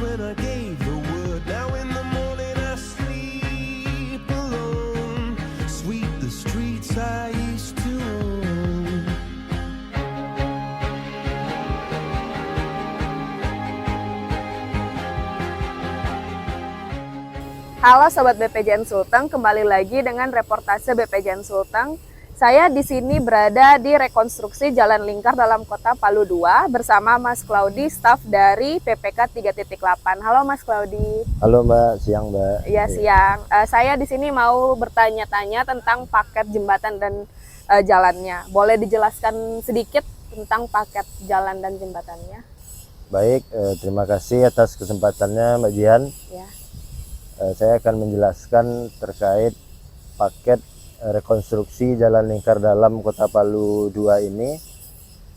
when I gave the word. Now in the morning I sleep alone. Sweep the streets I used to own. Halo Sobat BPJN Sulteng, kembali lagi dengan reportase BPJN Sulteng. Saya di sini berada di rekonstruksi jalan lingkar dalam kota Palu 2 bersama Mas Claudi, staf dari PPK 3.8. Halo Mas Claudi. Halo Mbak, siang Mbak. Ya siang. Saya di sini mau bertanya-tanya tentang paket jembatan dan jalannya. Boleh dijelaskan sedikit tentang paket jalan dan jembatannya? Baik, terima kasih atas kesempatannya Mbak Jihan. Ya. Saya akan menjelaskan terkait paket rekonstruksi jalan lingkar dalam kota Palu 2 ini,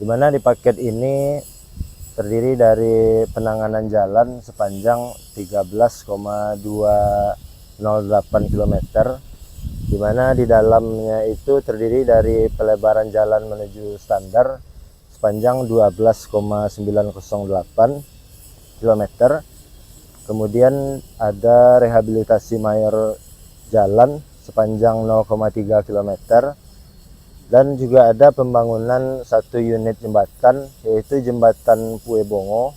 di mana di paket ini terdiri dari penanganan jalan sepanjang 13,208 km, di mana di dalamnya itu terdiri dari pelebaran jalan menuju standar sepanjang 12,908 km. Kemudian ada rehabilitasi mayor jalan sepanjang 0,3 km, dan juga ada pembangunan satu unit jembatan, yaitu jembatan Puebongo,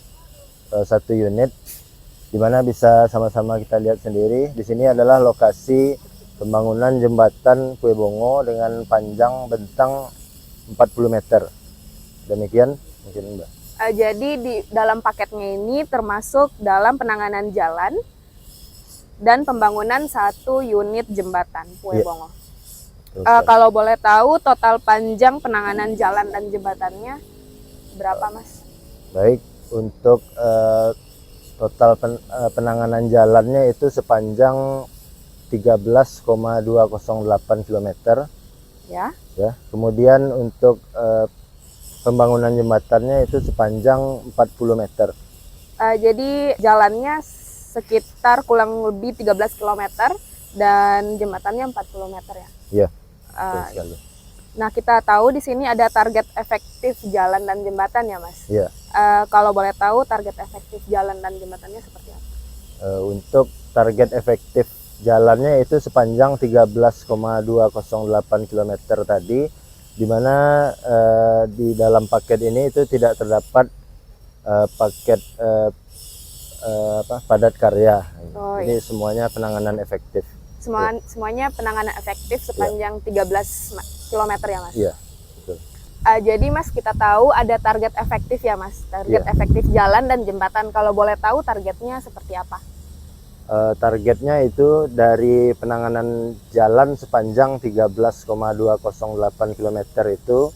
satu unit, di mana bisa sama-sama kita lihat sendiri. Di sini adalah lokasi pembangunan jembatan Puebongo dengan panjang bentang 40 meter. Demikian mungkin Mbak. Jadi di dalam paketnya ini termasuk dalam penanganan jalan dan pembangunan satu unit jembatan Puebongo. Kalau boleh tahu total panjang penanganan jalan dan jembatannya berapa Mas? Baik, untuk total penanganan jalannya itu sepanjang 13,208 km. Ya. Kemudian untuk pembangunan jembatannya itu sepanjang 40 meter. Jadi jalannya sekitar kurang lebih 13 km dan jembatannya 40 meter ya? Iya, sekali. Nah, kita tahu di sini ada target efektif jalan dan jembatan ya Mas? Iya. Kalau boleh tahu target efektif jalan dan jembatannya seperti apa? Untuk target efektif jalannya itu sepanjang 13,208 km tadi, di mana di dalam paket ini itu tidak terdapat paket padat karya. Jadi semuanya penanganan efektif. Semuanya penanganan efektif sepanjang 13 km ya Mas? Iya, betul. Jadi Mas, kita tahu ada target efektif ya Mas? Target efektif jalan dan jembatan. Kalau boleh tahu targetnya seperti apa? Targetnya itu dari penanganan jalan sepanjang 13,208 km itu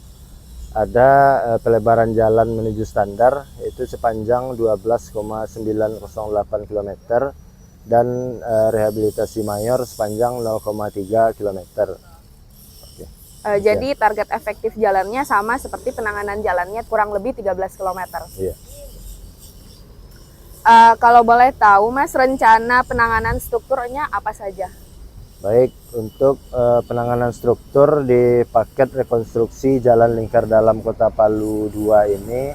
ada pelebaran jalan menuju standar itu sepanjang 12,908 km dan rehabilitasi mayor sepanjang 0,3 km. Jadi target efektif jalannya sama seperti penanganan jalannya, kurang lebih 13 km. Iya. Kalau boleh tahu Mas, rencana penanganan strukturnya apa saja? Baik, untuk penanganan struktur di paket rekonstruksi jalan lingkar dalam kota Palu 2 ini,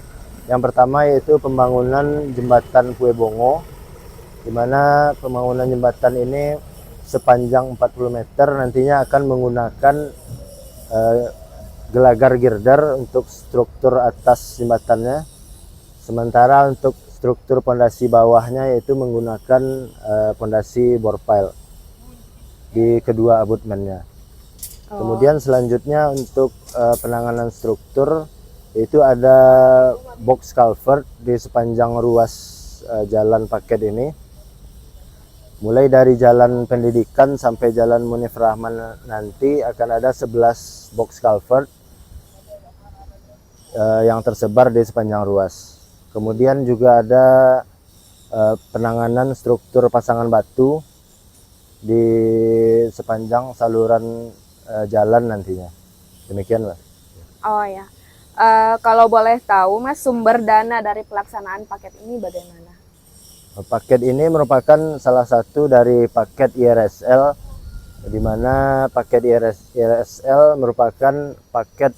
yang pertama yaitu pembangunan jembatan Puebongo, di mana pembangunan jembatan ini sepanjang 40 meter nantinya akan menggunakan gelagar girder untuk struktur atas jembatannya, sementara untuk struktur pondasi bawahnya yaitu menggunakan pondasi bor pile di kedua abutmennya. Kemudian selanjutnya untuk penanganan struktur itu ada box culvert di sepanjang ruas jalan paket ini. Mulai dari jalan pendidikan sampai jalan Munif Rahman nanti akan ada 11 box culvert yang tersebar di sepanjang ruas. Kemudian juga ada penanganan struktur pasangan batu di sepanjang saluran jalan nantinya. Demikianlah. Oh ya. Kalau boleh tahu Mas, sumber dana dari pelaksanaan paket ini bagaimana? Paket ini merupakan salah satu dari paket IRSL, di mana paket IRSL merupakan paket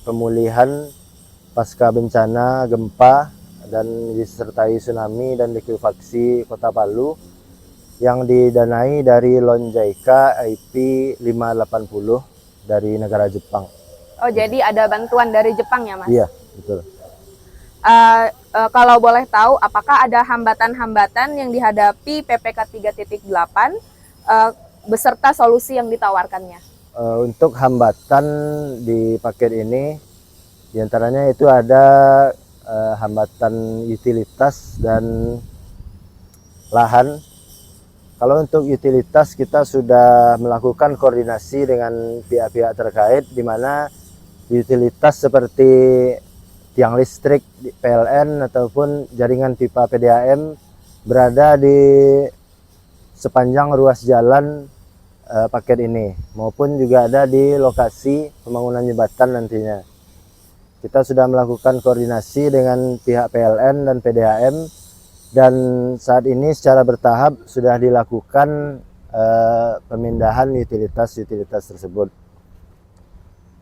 pemulihan pasca bencana gempa dan disertai tsunami dan likuifaksi Kota Palu yang didanai dari Loan JICA IP 580 dari negara Jepang. Oh, jadi ada bantuan dari Jepang ya, Mas? Iya, betul. Kalau boleh tahu, apakah ada hambatan-hambatan yang dihadapi PPK 3.8 beserta solusi yang ditawarkannya? Untuk hambatan di paket ini, diantaranya itu ada hambatan utilitas dan lahan. Kalau untuk utilitas kita sudah melakukan koordinasi dengan pihak-pihak terkait, di mana utilitas seperti tiang listrik PLN ataupun jaringan pipa PDAM berada di sepanjang ruas jalan paket ini, maupun juga ada di lokasi pembangunan jembatan nantinya. Kita sudah melakukan koordinasi dengan pihak PLN dan PDAM, dan saat ini secara bertahap sudah dilakukan pemindahan utilitas-utilitas tersebut.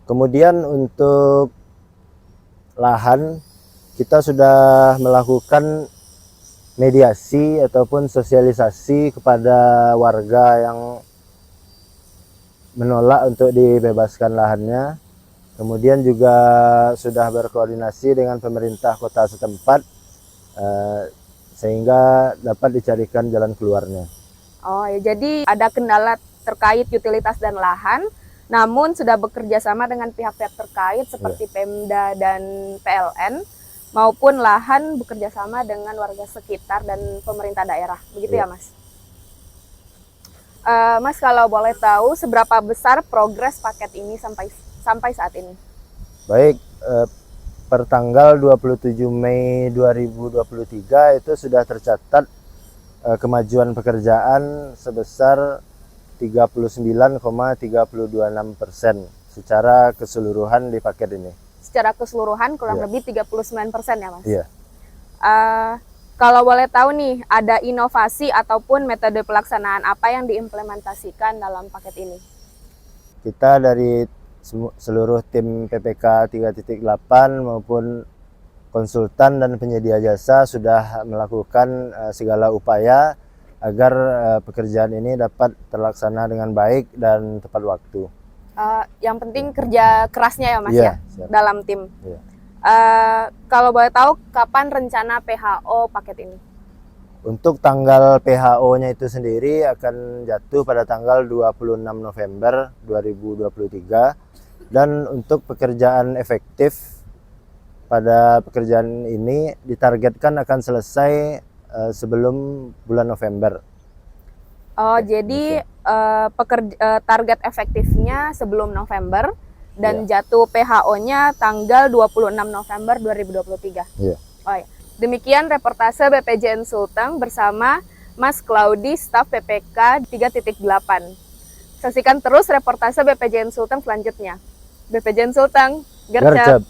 Kemudian untuk lahan, kita sudah melakukan mediasi ataupun sosialisasi kepada warga yang menolak untuk dibebaskan lahannya. Kemudian juga sudah berkoordinasi dengan pemerintah kota setempat sehingga dapat dicarikan jalan keluarnya. Oh ya, jadi ada kendala terkait utilitas dan lahan, namun sudah bekerja sama dengan pihak-pihak terkait seperti Pemda dan PLN, maupun lahan bekerja sama dengan warga sekitar dan pemerintah daerah. Begitu ya, Mas? Mas, kalau boleh tahu seberapa besar progres paket ini sampai saat ini? Baik, per tanggal 27 Mei 2023 itu sudah tercatat kemajuan pekerjaan sebesar 39,326% secara keseluruhan di paket ini. Secara keseluruhan kurang lebih 39% ya, Mas? Iya. Kalau boleh tahu nih, ada inovasi ataupun metode pelaksanaan apa yang diimplementasikan dalam paket ini? Kita dari seluruh tim PPK 3.8 maupun konsultan dan penyedia jasa sudah melakukan segala upaya agar pekerjaan ini dapat terlaksana dengan baik dan tepat waktu. Yang penting kerja kerasnya ya, Mas, ya dalam tim. Iya. Kalau boleh tahu kapan rencana PHO paket ini? Untuk tanggal PHO-nya itu sendiri akan jatuh pada tanggal 26 November 2023, dan untuk pekerjaan efektif pada pekerjaan ini ditargetkan akan selesai sebelum bulan November. Oh, jadi target efektifnya sebelum November dan jatuh PHO-nya tanggal 26 November 2023. Iya. Oh ya. Demikian reportase BPJN Sulteng bersama Mas Claudi, staf PPK 3.8. Saksikan terus reportase BPJN Sulteng selanjutnya. BPJN Sulteng, gercep.